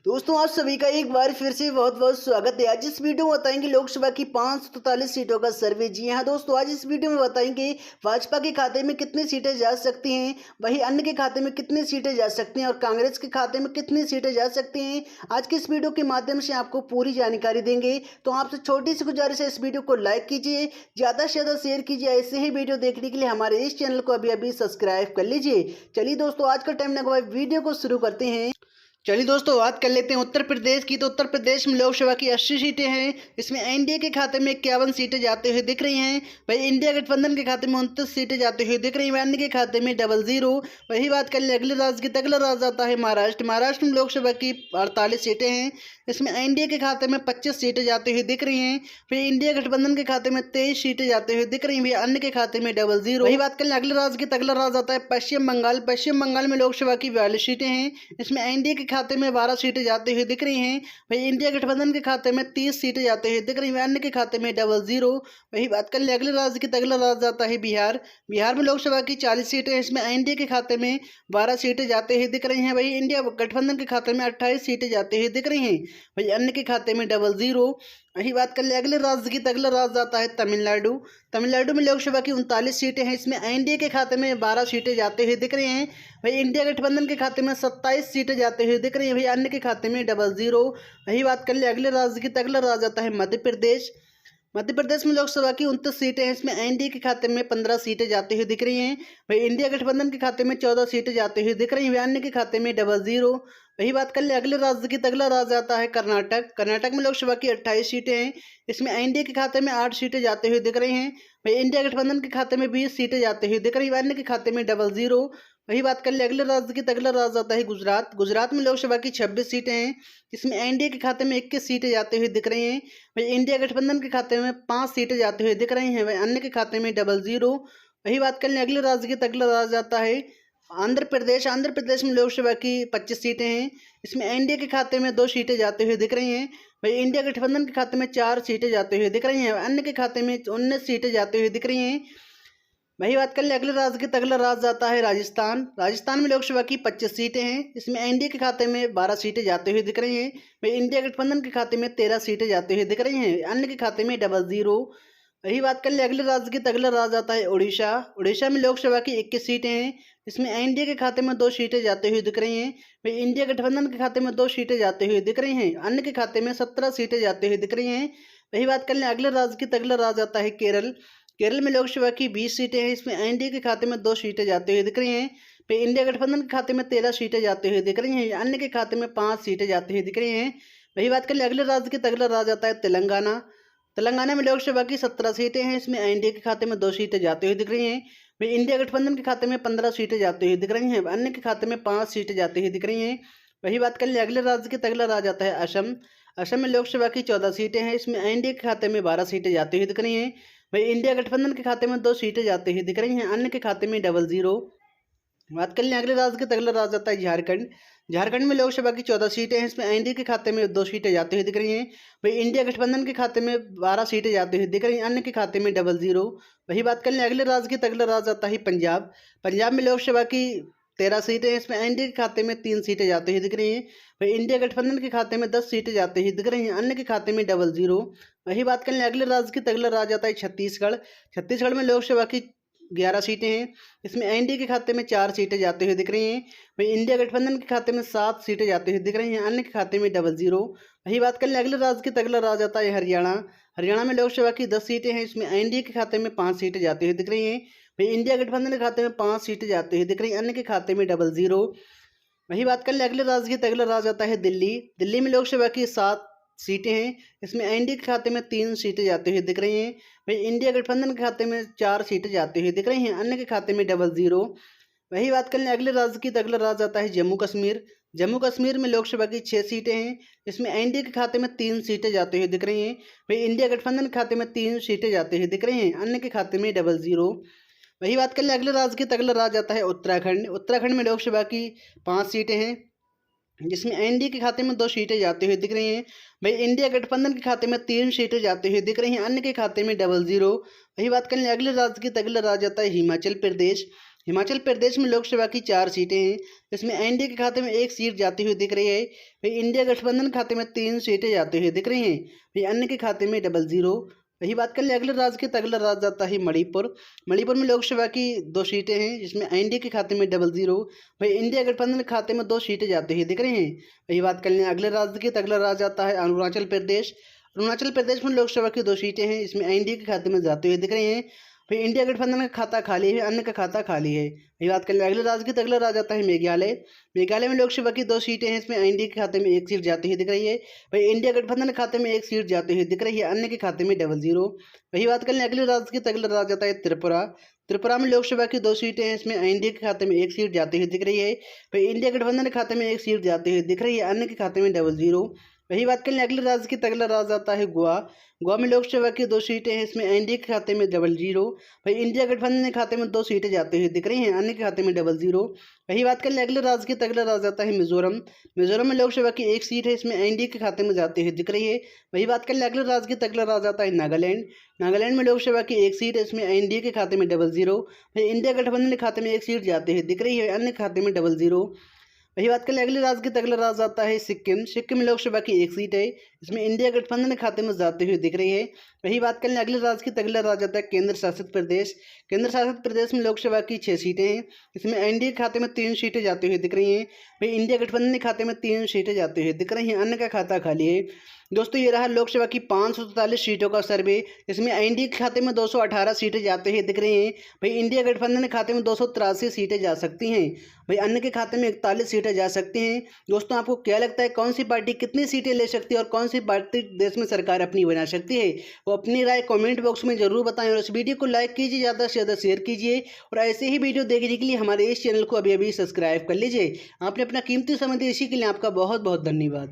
दोस्तों आप सभी का एक बार फिर से बहुत बहुत स्वागत है। आज इस वीडियो में बताएंगे लोकसभा की 543 सीटों का सर्वे। जी हाँ दोस्तों, आज इस वीडियो में बताएंगे भाजपा के खाते में कितनी सीटें जा सकती हैं, वहीं अन्य के खाते में कितनी सीटें जा सकती हैं और कांग्रेस के खाते में कितनी सीटें जा सकती हैं। आज के इस वीडियो के माध्यम से आपको पूरी जानकारी देंगे। तो आपसे छोटी सी गुजारिश है, इस वीडियो को लाइक कीजिए, ज़्यादा से ज़्यादा शेयर कीजिए। ऐसे ही वीडियो देखने के लिए हमारे इस चैनल को अभी अभी सब्सक्राइब कर लीजिए। चलिए दोस्तों, आज का टाइम लगा, वीडियो को शुरू करते हैं। चलिए दोस्तों, बात कर लेते हैं उत्तर प्रदेश की। तो उत्तर प्रदेश में लोकसभा की 80 सीटें हैं। इसमें एनडीए के खाते में 51 सीटें जाते हुए दिख रही हैं। वही इंडिया गठबंधन के खाते में 29 सीटें जाते हुए दिख रही हैं। अन्य के खाते में 00। वही बात कर ले अगले राज्य की, तो अगला राज्य आता है महाराष्ट्र। महाराष्ट्र में लोकसभा की 48 सीटें हैं। इसमें एनडीए के खाते में 25 सीटें जाते हुए दिख रही हैं। फिर इंडिया गठबंधन के खाते में 23 सीटें जाते हुए दिख रही हैं। अन्य के खाते में 00। वही बात कर ले अगले राज्य की, तो अगला राज्य आता है पश्चिम बंगाल। पश्चिम बंगाल में लोकसभा की 42 सीटें हैं। इसमें एनडीए के खाते में 12 सीटें जाते हुए दिख रही हैं। वही इंडिया गठबंधन के खाते में 30 सीटें जाते हुए दिख रही हैं। अन्य के खाते में 00। वही बात कर ले अगले राज्य की, तो अगला राज्य आता है बिहार। बिहार में लोकसभा की 40 सीटें हैं। इसमें एनडीए के खाते में 12 सीटें जाते हुए दिख रही हैं। वही इंडिया गठबंधन के खाते में 28 सीटें जाते हुए दिख रही हैं। वही अन्य के खाते में 00। वही बात कर ले अगले राज्य की, तो अगला राज्य आता है तमिलनाडु। तमिलनाडु में लोकसभा की 39 सीटें हैं। इसमें एनडीए के खाते में 12 सीटें जाते हुए दिख रही हैं। वही इंडिया गठबंधन के खाते में 27 सीटें जाते हुए दिख रही हैं। वही अन्य के खाते में 00। वही बात कर ले अगले राज्य की, तो अगला राज्य आता है मध्य प्रदेश। मध्य प्रदेश में लोकसभा की 29 सीटें हैं। इसमें एनडीए के खाते में 15 सीटें जाती हुई दिख रही हैं। वही इंडिया गठबंधन के खाते में 14 सीटें जाती हुई दिख रही हैं। अन्य के खाते में 00। वही बात कर ले अगले राज्य की, तो अगला राज्य आता है कर्नाटक। कर्नाटक में लोकसभा की 28 सीटें हैं। इसमें एनडीए के खाते में 8 सीटें जाते हुए दिख रही हैं। वही इंडिया गठबंधन के खाते में 20 सीटें जाते हुए दिख रही हैं। अन्य के खाते में 00। वही बात कर ले अगले राज्य की, तो अगला राज्य आता है गुजरात। गुजरात में लोकसभा की 26 सीटें हैं। इसमें एनडीए के खाते में 21 सीटें जाते हुए दिख रही हैं। वही इंडिया गठबंधन के खाते में 5 सीटें जाते हुए दिख रही हैं। वही अन्य के खाते में 00। वही बात कर ले अगले राज्य की, तो अगला राज्य आता है आंध्र प्रदेश। आंध्र प्रदेश में लोकसभा की 25 सीटें हैं। इसमें एनडीए के खाते में 2 सीटें जाते हुए दिख रही हैं। वही इंडिया गठबंधन के खाते में 4 सीटें जाते हुए दिख रही हैं। अन्य के खाते में 19 सीटें जाते हुए दिख रही हैं। वही बात कर ले अगले राज्य की, तो अगला राज्य आता है राजस्थान। राजस्थान में लोकसभा की 25 सीटें हैं। इसमें एनडीए के खाते में 12 सीटें जाते हुए दिख रही हैं। वही इंडिया गठबंधन के खाते में 13 सीटें जाते हुए दिख रही हैं। अन्य के खाते में 00। वही बात कर ले अगले राज्य की, तो अगला राज्य आता है उड़ीसा। उड़ीसा में लोकसभा की 21 सीटें हैं। इसमें एनडीए के खाते में 2 सीटें जाते हुए दिख रही हैं। वही इंडिया गठबंधन के खाते में 2 सीटें जाते हुए दिख रही हैं। अन्य के खाते में 17 सीटें जाते हुए दिख रही हैं। वही बात कर ले अगले राज्य की, तो अगला राज्य आता है केरल। केरल में लोकसभा की 20 सीटें हैं। इसमें एनडीए के खाते में 2 सीटें जाते हुए दिख रही हैं। फिर इंडिया गठबंधन के खाते में 13 सीटें जाते हुए दिख रही हैं। अन्य के खाते में 5 सीटें जाती हुई दिख रही हैं। वही बात कर ले अगले राज्य की, तो अगला राज्य आता है तेलंगाना। तेलंगाना में लोकसभा की 17 सीटें हैं। इसमें एनडीए के खाते में 2 सीटें जाती हुई दिख रही हैं। वही इंडिया गठबंधन के खाते में 15 सीटें जाती हुई दिख रही हैं। अन्य के खाते में 5 सीटें जाती हुई दिख रही हैं। वही बात कर ले अगले राज्य की, तो अगला राज्य आता है असम। असम में लोकसभा की 14 सीटें हैं। इसमें एनडीए के खाते में 12 सीटें जाती हुई दिख रही हैं। वही इंडिया गठबंधन के खाते में 2 सीटें जाती हुई दिख रही हैं। अन्य के खाते में 00। बात कर लें अगले राज्य की, तो अगला राज्य आता है झारखंड। झारखंड में लोकसभा की 14 सीटें हैं। इसमें एनडीए के खाते में 2 सीटें जाती हुई दिख रही हैं। वही इंडिया गठबंधन के खाते में 12 सीटें जाती हुई दिख रही हैं। अन्य के खाते में 00। वही बात कर लें अगले राज्य की, तो अगला राज्य आता है पंजाब। पंजाब में लोकसभा की 13 सीटें हैं। इसमें एनडीए के खाते में 3 सीटें जाती हुई दिख रही हैं। वही इंडिया गठबंधन के खाते में 10 सीटें जाती हुई दिख रही हैं। अन्य के खाते में 00। वही बात कर लें अगले राज्य की, तो अगला राज्य आता है छत्तीसगढ़। छत्तीसगढ़ में लोकसभा की 11 सीटें हैं। इसमें एनडीए के खाते में 4 सीटें जाती हुई दिख रही हैं। वही इंडिया गठबंधन के खाते में 7 सीटें जाती हुई दिख रही हैं। अन्य के खाते में 00। वही बात कर लें अगले राज्य की, तो अगला राज्य आता है हरियाणा। हरियाणा में लोकसभा की 10 सीटें हैं। इसमें एनडीए के खाते में 5 सीटें जाती हुई दिख रही हैं। वही इंडिया गठबंधन के खाते में 5 सीटें जाती हुई दिख रही हैं। अन्य के खाते में 00। वही बात कर ले अगले राज्य की, तो अगला राज्य आता है दिल्ली। दिल्ली में लोकसभा की 7 सीटें हैं। इसमें एनडीए के खाते में 3 सीटें जाती हुई दिख रही हैं। वही इंडिया गठबंधन के खाते में 4 सीटें जाती हुई दिख रही हैं। अन्य के खाते में 00। वही बात कर लें अगले राज्य की, तो अगला राज्य आता है जम्मू कश्मीर। जम्मू कश्मीर में लोकसभा की 6 सीटें हैं। इसमें एनडीए के खाते में 3 सीटें जाती हुई दिख रही हैं। वही इंडिया गठबंधन के खाते में 3 सीटें जाती हुई दिख रही हैं। अन्य के खाते में 00। वही बात कर लें अगले राज्य की, तो अगला राज्य आता है उत्तराखंड। उत्तराखंड में लोकसभा की 5 सीटें हैं। जिसमें एनडीए के खाते में 2 सीटें जाती हुई दिख रही हैं। भाई इंडिया गठबंधन के खाते में 3 सीटें जाती हुई दिख रही हैं। अन्य के खाते में 00। वही बात करें अगले राज्य की, तो अगला राज्य आता है हिमाचल प्रदेश। हिमाचल प्रदेश में लोकसभा की 4 सीटें हैं, इसमें एनडीए के खाते में 1 सीट जाती हुई दिख रही है। वही इंडिया गठबंधन खाते में 3 सीटें जाती हुई दिख रही हैं। वही अन्य के खाते में 00। वही बात कर ले अगले राज्य की, तो अगला राज्य जाता है मणिपुर। मणिपुर में लोकसभा की 2 सीटें हैं, जिसमें एनडीए के खाते में 00। वही इंडिया गठबंधन के खाते में 2 सीटें जाती हुई दिख रही हैं। वही बात कर लें अगले राज्य की, तो अगला राज्य आता है अरुणाचल प्रदेश। अरुणाचल प्रदेश में लोकसभा की 2 सीटें हैं, इसमें एनडीए के खाते में जाते हुए दिख रही हैं। फिर इंडिया गठबंधन का खाता खाली है, अन्य का खाता खाली है। वही बात कर ले अगले राज्य की, तो अगला राज्य आता है मेघालय। मेघालय में लोकसभा की 2 सीटें हैं, इसमें एनडीए के खाते में 1 सीट जाती हुई दिख रही है। वही इंडिया गठबंधन के खाते में 1 सीट जाती हुई दिख रही है, अन्य के खाते में 00। वही बात कर लें अगले राज्य की, तो अगला राज्य आता है त्रिपुरा। त्रिपुरा में लोकसभा की 2 सीटें हैं, इसमें एनडीए के खाते में 1 सीट जाती हुई दिख रही है। वही इंडिया गठबंधन के खाते में 1 सीट जाती हुई दिख रही है, अन्य के खाते में 00। वही बात कर लें अगले राज्य की, तो अगला राज्य आता है गोवा। गोवा में लोकसभा की 2 सीटें हैं, इसमें एनडीए के खाते में 00। वही इंडिया गठबंधन के खाते में 2 सीटें जाती हुई दिख रही हैं, अन्य के खाते में 00। वही बात कर ले अगले राज्य की, तो अगला राज्य आता है मिजोरम। मिजोरम में लोकसभा की 1 सीट है, इसमें एनडीए के खाते में जाती हुई दिख रही है। वही बात कर ले अगले राज्य की, तो अगला राज्य आता है नागालैंड। नागालैंड में लोकसभा की 1 सीट है, इसमें एनडीए के खाते में 00। वही इंडिया गठबंधन के खाते में 1 सीट जाती हुई दिख रही है, अन्य खाते में 00। वही बात कर ले अगले राज्य की, तो अगला राज्य आता है सिक्किम। सिक्किम में लोकसभा की 1 सीट है, इसमें इंडिया गठबंधन के खाते में जाती हुई दिख रही है। वही बात कर ले अगले राज्य की, तो अगला राज्य आता है केंद्र शासित प्रदेश। केंद्र शासित प्रदेश में लोकसभा की 6 सीटें हैं, इसमें एनडीए के खाते में 3 सीटें जाती हुई दिख रही हैं। वही इंडिया गठबंधन के खाते में 3 सीटें जाती हुई दिख रही हैं, अन्य का खाता खाली है। दोस्तों ये रहा लोकसभा की 543 सीटों का सर्वे। इसमें एनडीए के खाते में 218 सीटें जाते हुए दिख रही हैं। भाई इंडिया गठबंधन के खाते में 283 सीटें जा सकती हैं। भाई अन्य के खाते में 41 सीटें जा सकती हैं। दोस्तों आपको क्या लगता है कौन सी पार्टी कितनी सीटें ले सकती है और कौन सी पार्टी देश में सरकार अपनी बना सकती है? वो अपनी राय कमेंट बॉक्स में जरूर बताएं और इस वीडियो को लाइक कीजिए, ज़्यादा से ज़्यादा शेयर कीजिए और ऐसे ही वीडियो देखने के लिए हमारे इस चैनल को अभी अभी सब्सक्राइब कर लीजिए। आपने अपना कीमती समय दिया, इसी के लिए आपका बहुत बहुत धन्यवाद।